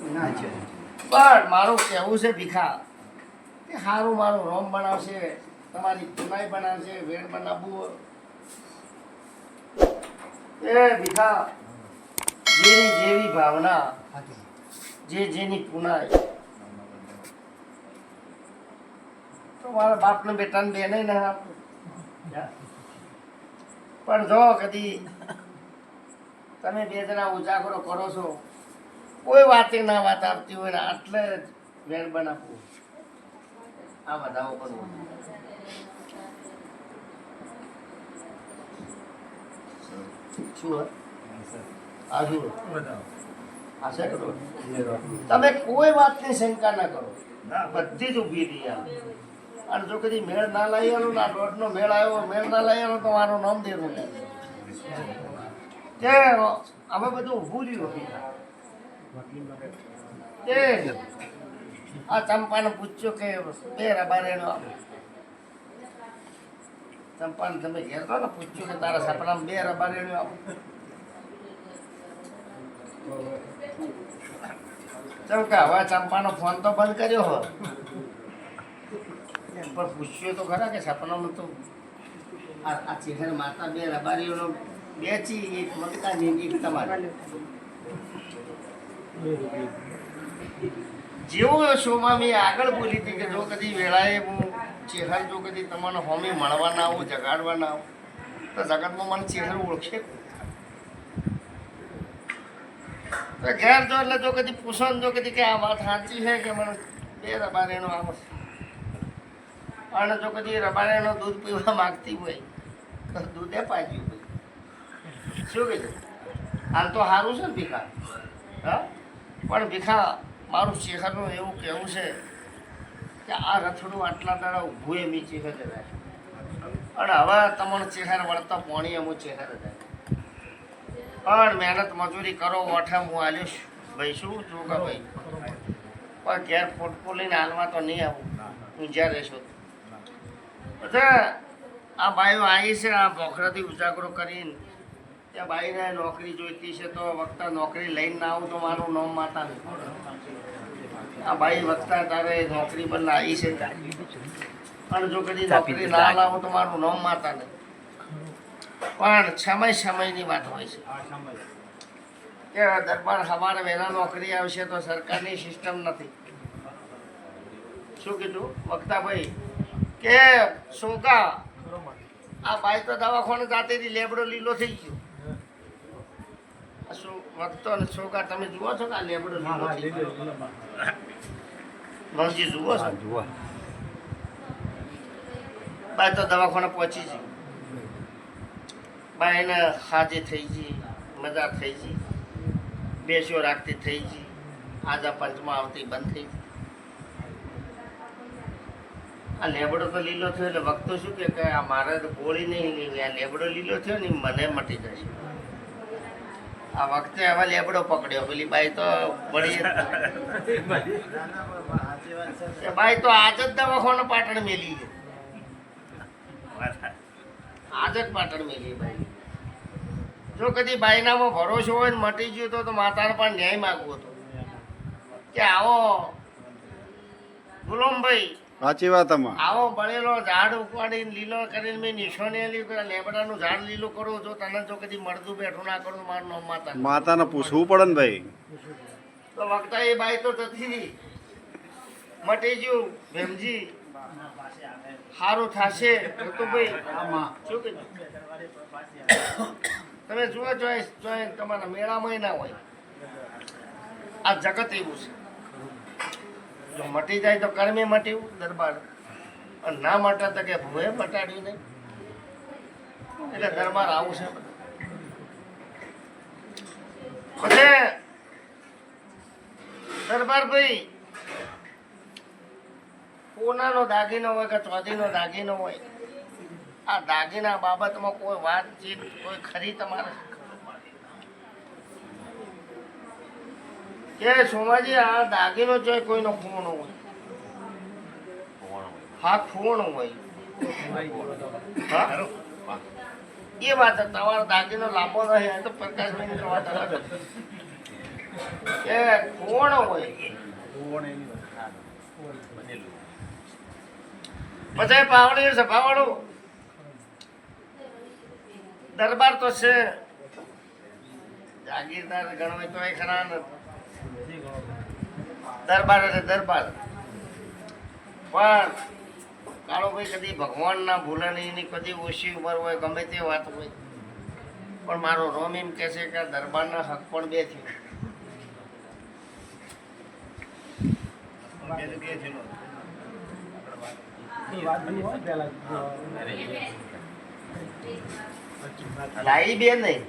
પણ મારું કહેવું છે ભીખા કે સારું મારું રોમ બનાવશે, તમારી પુનાઈ બનાવશે, વેડ બનાવવું એ ભીખા જેની જેવી ભાવના, જે જેની પુનાઈ, તો મારા બાપને બેટાને બેને ના આપું. પણ જો કદી તમે બે જણા ઉજાગરો કરો છો, કોઈ વાતે ના વાત આવતી હોય ને આટલે જ વેણ બનાવવું, આ બધાઓ કરવું. શું આ શું આ છે કરો? તમે કોઈ વાતની શંકા ના કરો, બધી જ ઊભી રહી આવે. અને જો કદી મેળ ના લઈ આલો ને, આ દોઢનો મેળ આવ્યો, મેળ ના લઈ આલો તો મારું નામ દેવું કે અમે બધું ઊભું રહ્યું. આ ચંપાને પૂછ્યું કે બે રબારેનો, ચંપાને તમે ઘેર તો ને પૂછ્યું કે તારા સપનામાં બે રબારેનો આપો. ચમકા હવે ચંપાનો ફોન તો બંધ કર્યો હોય, પણ પૂછ્યું તો ખરા કે સપનામાં તો આ ચેહર માતા બે રબારીઓનો બેચી, એક મમતાની એક તમારી. જેવું શોમાં મેં આગળ બોલી હતી કે જો કદી વેળાએ હું ચેહર જો કદી તમને હોમી મળવા ના આવું, જગાડવા ના આવું, તો જગતમાં મને ચેહર ઓળખે. ઘેર જો એટલે જો કદી પૂછો ને, જો કદી કે આ વાત સાચી છે કે મને બે રબારેનો આવો, અને જો કદી રબારેનો દૂધ પીવા માગતી હોય તો દૂધે પાજ્યું હોય. શું કીધું? હાલ તો સારું છે ને ભીખા? હા, પણ ભીખા મારું ચેહરનું એવું કહેવું છે કે આ રથડું આટલા દાડા ઊભું એ મી ચેહર જાય, અને હવે તમારો ચેહર વળતા પોણી અમુક ચેહર જાય. પણ મહેનત મજૂરી કરો, ઓઠે હું આલ્યો ભાઈ, શું જોગા ભાઈ, પણ ઘેર ફોટકો લઈને હાલવા તો નહીં આવું, હું જ્યાં રહેશો. બધા આ બાઈઓ આવી છે, આ ભોખરાથી ઉજાગરો કરીને ત્યાં બાઈને નોકરી જોઈતી છે, તો વખતા નોકરી લઈને ના આવું તો મારું નામ માતા નહીં. આ બાઈ વખતા તારે નોકરી પર આવી છે, અને જો કદી નોકરી ના લાવો તો મારું નામ માતા નહીં. પણ સમયની વાત હોય છે કે દરબાર સવારે વહેલા નોકરી આવશે તો સરકારની સિસ્ટમ નથી. શું કીધું વખતાભાઈ કે શોકા આ બાઈ તો દવાખાને જાતી હતી, લેબડો લીલો થઈ ગયો. શું વખતો ને શોકા તમે જુઓ છો કે આ લેબડો લીલો થઈ ગયો? મનજી જુઓ છો? બાઈ તો દવાખાને પહોંચી ગઈ, બાઈને હાજી થઈ ગઈ, મજા થઈ ગઈ, બેસ્યો રાખતી થઈ ગઈ, આજા પંચમાં આવતી બંધ થઈ ગઈ. આ લેબડો તો લીલો થયો એટલે વખતો શું કે આ મારે તો ગોળી નહીં લેવી, આ લેબડો લીલો થયો ને મને મટી જશે. આ વખતે હવે લેબડો પકડ્યો, પેલી બાઈ તો વળી બાઈ તો આજ જ દવાખાને પાટણ મેલી ગઈ, આજ જ પાટણ મેલી બાઈ. જો કદી બાઈનામાં ભરોસો હોય ને મટી ગયો તો માતાને પણ ન્યાય માગવો હતો કે આવો ગુલામભાઈ, સાચી વાત. આવો બળેલો ઝાડ ઉપાડીને લીલો કરીને મેં નિશાની આલી, લેબડાનું ઝાડ લીલું કરું જો તને જો કદી મળતું બેઠું ના કરું મારું નામ માતાને પૂછવું પડે ને ભાઈ. તો વખતા એ બાઈ તો નથી મટી ગયું. ભેમજી સારું થશે ભાઈ, શું કીધું? તમે જુઓ જોઈ તમારા મેળામાં ના હોય, આ જગત એવું છે. જો મટી જાય તો કર્મે મટ્યું દરબાર, અને ના મટે તો કે ભૂએ મટાડ્યું નહીં. એટલે દરબાર આવું છે. પછી દરબાર ભાઈ કોનાનો દાગીનો હોય કે ચોધીનો દાગીનો હોય, આ દાગીના બાબતમાં કોઈ વાતચીત કોઈ ખરી તમારે કે સોમાજી આ દાગીનો જોઈ કોઈનો ખૂણ હોય? હા ખૂણ હોય. હા એ વાત તમારો દાગીનો લાંબો રહે તો પ્રકાશભાઈ વાત અલગ. કે કોણ હોય. પછી પાવડી સભાવાળું દરબાર તો છે, જાગીરદાર ગણવાય તો એ ખરા ને. દરબાર એટલે દરબાર, પણ કાળુભાઈ કદી ભગવાન ના ભૂલે નહીં, એની કદી ઓછી ઉંમર હોય, ગમે તે વાત હોય, પણ મારો રોમ એમ કહે છે કે દરબારના હક પણ બે છે. લાઈ બે નહીં,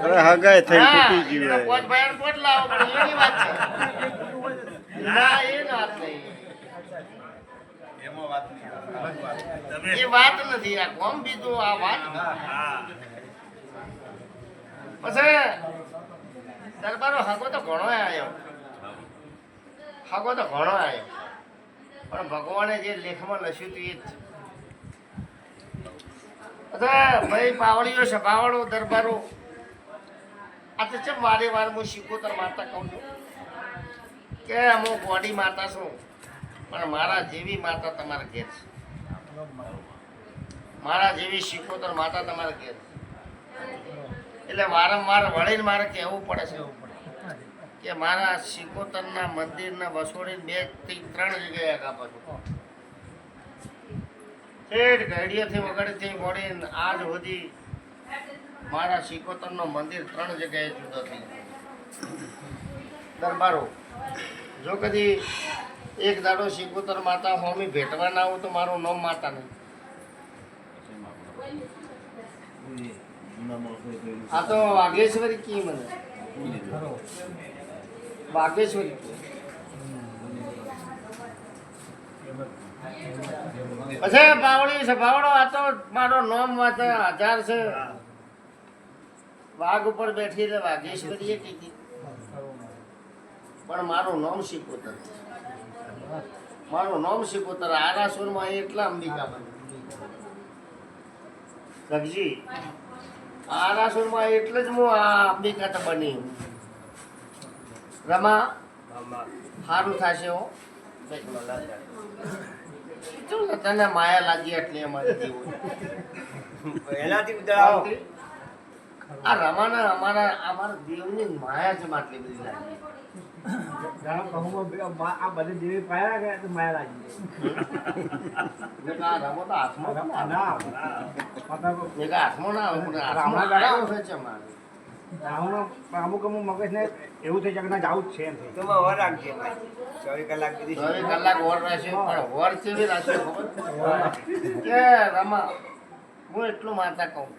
અરે હગાઈ થઈ હા, તૂટી એના ગયું પોત ભાઈઓને પોત લાવો પડે, એની વાત છે. ના, એ વાત નહીં, એ વાત નથી. આ કોમ બીજું, આ વાત. પછી દરબારો હગો તો ઘણો આવ્યો, હગો તો ઘણો આવ્યો, પણ ભગવાને જે લેખમાં લખ્યું હતું એ જ છે. અચ્છા ભાઈ પાવડીઓ સભાવાળો દરબારો, આ તો ચમ વારે વાર હું શીખોતર માતા કહું છું કે હું ગોડી માતા છું, પણ મારા જેવી માતા તમારા ઘેર છે. મારા જેવી શીખોતર માતા તમારા ઘેર છે. એટલે વારંવાર વળીને મારે કહેવું પડે છે કે મારા શીખોતરના મંદિરના વસોડીને 2 થી 3 જગ્યાએ આગા પાછું ઠેઠ ઘડીએથી વગડેથી મોડીને આજ સુધી મારા શીખોતરનો મંદિર 3 જગ્યાએ જુદો થઈ ગયો. દરબારો જો કદી એક દાડો શીખોતર માતા હોમી ભેટવા ના આવું તો મારું નામ માતા નહીં. આ તો વાઘેશ્વરી કી મને વાઘેશ્વરી પછી પાવડી સભાવડો, આ તો મારો નામ વાંચે 1000 છે. વાઘ ઉપર બેઠી એટલે વાઘેશ્વરી એ કીધી, પણ મારું નામ શીખોતર. મારું નામ શીખોતર. આરાસુરમાં એટલા અંબિકા બની લગજી, આરાસુરમાં એટલે જ હું આ અંબિકા તો બની. રમા સારું થશે હો, તને માયા લાગી એટલે અમારી જેવું. આ રમાના અમારા દેવની માયા છે આટલી બધી લાગી. આ બધી દેવી પાયા ગયા તો માયા લાગી આ રમો તો હાથમાં ના હાથમાં ના આવે, પણ હાથમાં ગાળાઓ છે છે મારે. અમુક મગજ ને એવું થઈ જાય કે જાવું જ છે એમ થઈ. 24 કલાક વર રહેશે, પણ વર કેવી રાખશે ખબર કે રમા હું એટલું માતા કહું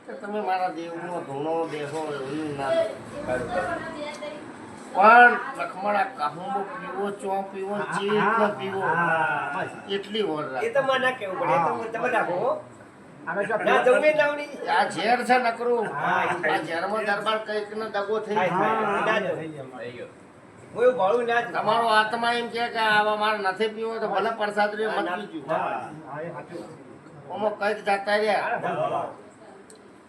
કે તમે મારા દેવનો ધૂણો બેસો એવું ના લો. પણ લખમણા કાહુંબો પીવો, ચો પીવો, ચીજ ન પીવો, એટલી વર રાખો. આ ઝેર છે નકરું, આ ઝેરમાં દરબાર કઈક ને દગો થઈ તમારો આત્મા એમ કે આવા મારે નથી પીવો તો ભલે પ્રસાદ રે મત પીજો. ઓમાં કઈક જાતા રહ્યા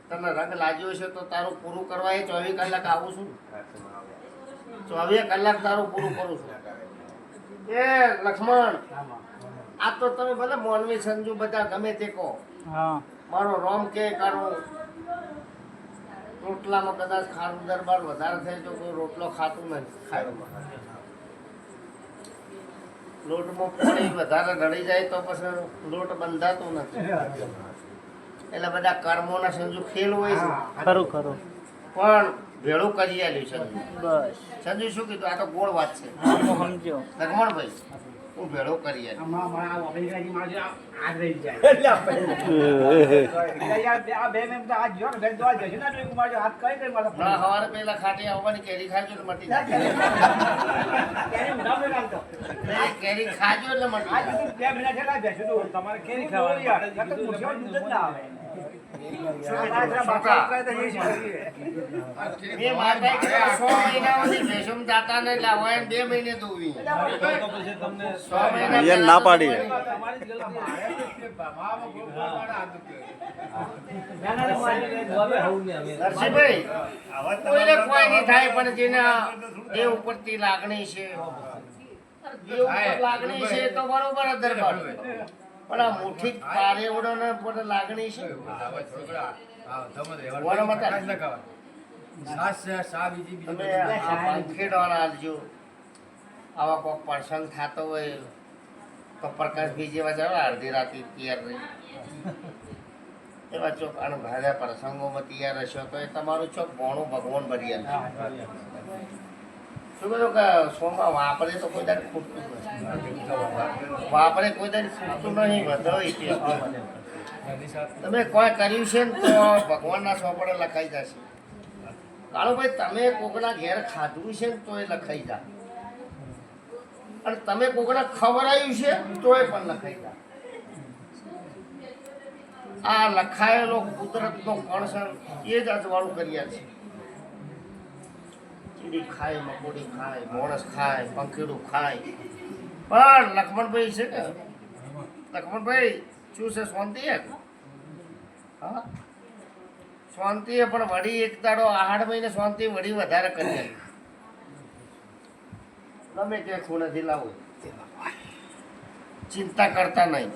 તને રંગ લાગ્યો છે તો તારું પૂરું કરવા એ 24 કલાક આવું છું. 24 કલાક તારું પૂરું કરું છું. એ લક્ષ્મણ, આ તો તમે ભલે મોનવી સંજુ બધા ગમે તે કહો, મારો રોમ કે કાઢો રોટલામાં કદાચ ખારું દરબાર વધારે થાય તો કોઈ રોટલો ખાતું નથી. લોટમાં પાણી વધારે ઢળી જાય તો પછી લોટ બંધાતો નથી. એટલે બધા કર્મોના સંજુ ખેલ હોય છે. ખરું ખરું પણ ભેળું કરી આલ્યું છે. બસ સંજુ શું કીધું? આ તો ગોળ વાત છે. સમજો લક્ષ્મણભાઈ હું ભેળું કરી આલ્યું. આજ રહી જાય આ બે મેં આજ જો ને બેન દોવા જશે ને તો મારો હાથ કઈ કઈ મારો ના સવારે પેલા ખાટી આવવાની કેરી ખાજો એટલે મટી જાય. કેરી ખાજો એટલે મટી આજ જાય. 2 મહિના થયેલા બેસો તો તમારે કેરી ખાવાની દૂધ જ ના આવે. મેં માતા કીધું 6 મહિના સુધી ભેંસોમ જાતા ને એટલે હવે 2 મહિને દોવી 6 મહિના એ ના પાડી. નરસિંહભાઈ કોઈને કોઈ નહીં થાય પણ જેને દેવ ઉપરથી લાગણી છે દેવ ઉપર લાગણી છે તો બરોબર જ દરબાર પણ આ મુઠ્ઠી પારેવડો ને પર લાગણી છે તમે આ પાંખેડવાળા આલજો આવા કોઈક પ્રસંગ થતો હોય તો પ્રકાશ બીજી વાર અડધી રાતે તૈયાર રહી એવા ચોક અને ભારે પ્રસંગોમાં તૈયાર હશો તો એ તમારું ચોક ભોણું ભગવાન ભરી આપશે. શું કીધું કે સોમાં વાપરે તો કોઈ દાડે ખૂટતું નથી, વાપરે કોઈ દાડે ખૂટતું નહીં. બધો ઇતિહાસ તમે કોઈ કર્યું છે ને તો ભગવાનના સોપડે લખાઈ જશે. કાળુભાઈ તમે કોકના ઘેર ખાધું છે ને તો એ લખાઈ જા, અને તમે કોકના ખવડાયું છે તોય પણ લખાઈ જા. આ લખાયેલો કુદરતનો કણ છે એ જ અજવાળું કર્યા છે. ચીડી ખાય, મકોડી ખાય, મોણસ ખાય, પંખીડું ખાય, પણ લક્ષ્મણભાઈ છે કે લક્ષ્મણભાઈ શું છે શાંતિ હે? હા શાંતિ હે, પણ વળી એક દાડો આહાડ મહિને શાંતિ વળી વધારે કરી આવી. ગમે તે ખૂણેથી લાવો, ચિંતા કરતા નહીં.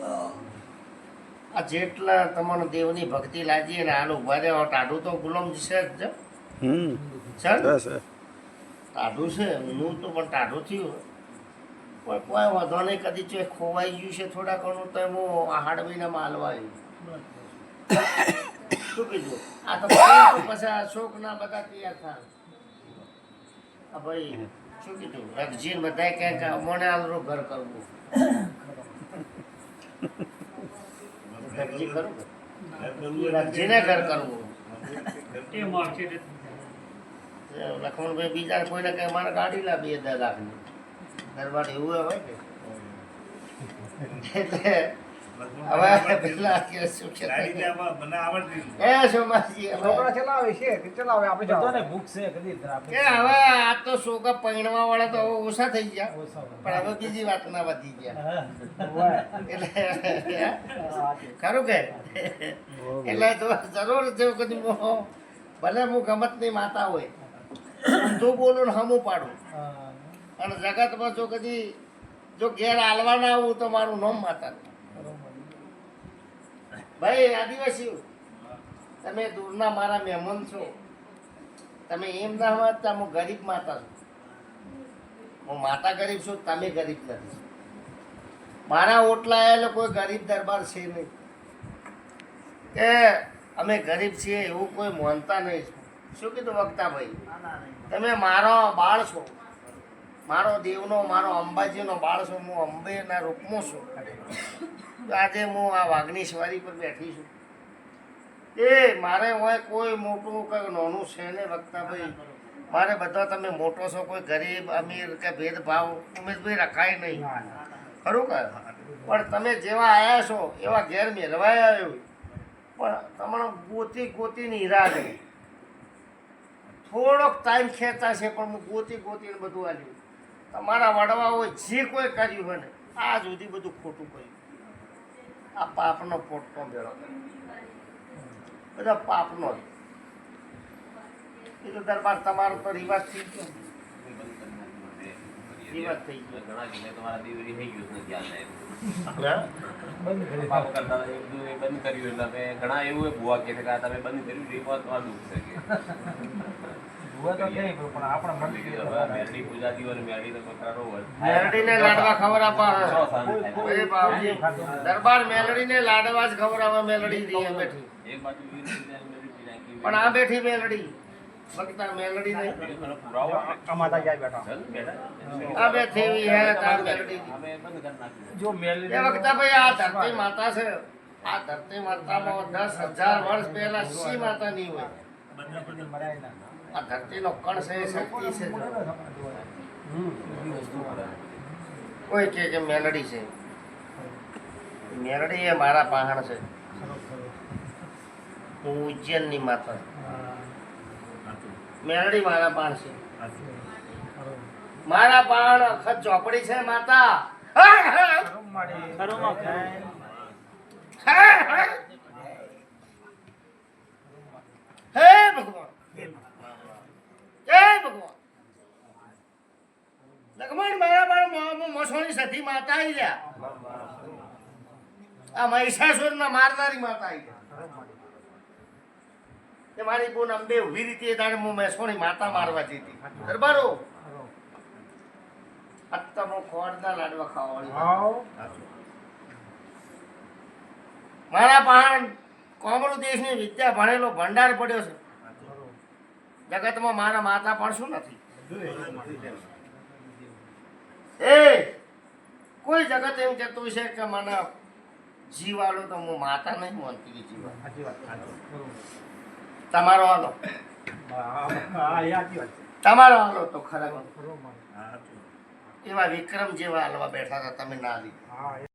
આ જેટલા તમને દેવની ભક્તિ લાગી ને હાલ ઉભા રહેવા ટાઢું તો ગુલામ છે જ છે ટાઢું છે હું તો પણ ટાઢું થયું પણ કોઈ વાંધો નહીં. કદી જો ખોવાઈ ગયું છે થોડા ઘણું તો હું આહાડ મહિનામાં હાલવા આવ્યું. શું કીધું આ તો પછી અશોકના બધા તૈયાર થાય. હા ભાઈ શું કીધું રગજીને બધા કહે કે અમને આલરું ઘર કરવું. રગજી કરું રગજીને ઘર કરવું. લક્ષ્મણભાઈ બીજા કોઈને કહે મારે ગાડી લા 2 લાખની દરબાર એવું હોય કે એટલે હવે પેલા કે શું છે એ સોમાજી છોકરા ચલાવે છે કે ચલાવે આપણે બધાને ભૂખ છે કદી કે હવે આ તો સોગા પૈણવા વાળા તો ઓછા થઈ ગયા, પણ હવે બીજી વાતના વધી ગયા. એટલે ખરું કે એટલે તો જરૂર છે કદી ભલે હું ગમતની માતા હોય ઊંધું બોલું ને હમું પાડું, અને જગતમાં જો કદી જો ઘેર હાલવાના આવું તો મારું નામ માતા. ભાઈ આદિવાસી તમે દૂરના મારા મહેમાન છો, તમે એમ ના સમજતા હું ગરીબ માતા છું. હું માતા ગરીબ છું, તમે ગરીબ નથી. મારા ઓટલા આવેલો કોઈ ગરીબ દરબાર છે નહીં કે અમે ગરીબ છીએ એવું કોઈ માનતા નહીં. શું કીધું વક્તાભાઈ? તમે મારો બાળ છો, મારો દેવનો મારો અંબાજીનો બાળ છો. હું અંબેના રૂપમાં છું. આજે હું આ વાઘની સવારી પર બેઠી છું. એ મારે હોય કોઈ મોટું કે નાનું છે ને વક્તાભાઈ, મારે બધા તમે મોટો છો, કોઈ ગરીબ અમીર કે ભેદભાવ ઉમેશભાઈ રખાય નહીં. ખરું કે? પણ તમે જેવા આવ્યા છો એવા ઘેર મેળવાયા આવ્યો, પણ તમને ગોતીને હીરા ગઈ. થોડોક ટાઈમ ખેંચાશે પણ હું ગોતીને બધું આવ્યું. તમારા વડવાઓએ જે કોઈ કર્યું હોય ને આજ સુધી બધું ખોટું કર્યું. આ પાપનો પોટનો મેળો બધા પાપનો જ. એ તો દરબાર તમારો તો રિવાજ થઈ ગયો, રિવાજ થઈ ગયો. ઘણા એવું ભુવા કે તમે બંધ કર્યું રિવાજ તમારું દુઃખ છે કે મેલડીને લાડવા ખવડાવવા. દરબાર મેલડીને લાડવા જ ખવડાવવા. મેલડી રહી બેઠી, પણ આ બેઠી મેલડી બગતા મેલડી નહીં. કમાતા જાય બેઠા આ બેઠી એવી હે આ મેલડી. જો મેલ એ વખતે ભાઈ આ ધરતી માતા છે. આ ધરતી માતામાં 10,000 વર્ષ પહેલા શી માતા નહીં હોય. આ ધરતીનો કણ છે, શક્તિ છે. કોઈ કે મેલડી છે, મેલડી એ મારા પહાણ છે. હું ઉજ્જૈનની માતા મેરડી મારા પાણ છે મારા પાણ અખત ચોપડી છે માતા હે ભગવાન જય ભગવાન લક્ષ્મણ મારા બાળ મોસોની સતી માતા આવી ગયા આ મહિષાસુર ના મારનારી માતા આવી ગયા તે મારી બોન અંબે ઉભી રીતે તારે હું મેસોની માતા મારવા જતી દરબારો અત્તમો ખોડના લાડવા ખાવાળી મારા પાણ કોમળુ દેશની વિદ્યા ભણેલો ભંડાર પડ્યો છે જગતમાં મારા માતા પણ શું નથી એ કોઈ જગત એમ કહેતું છે કે મને જીવાલો તો હું માતા નહીં માનતી કે જીવા તમારો હાલો તમારો હાલો તો ખરેખર એવા વિક્રમ જેવા હાલવા બેઠા હતા તમે ના લીધા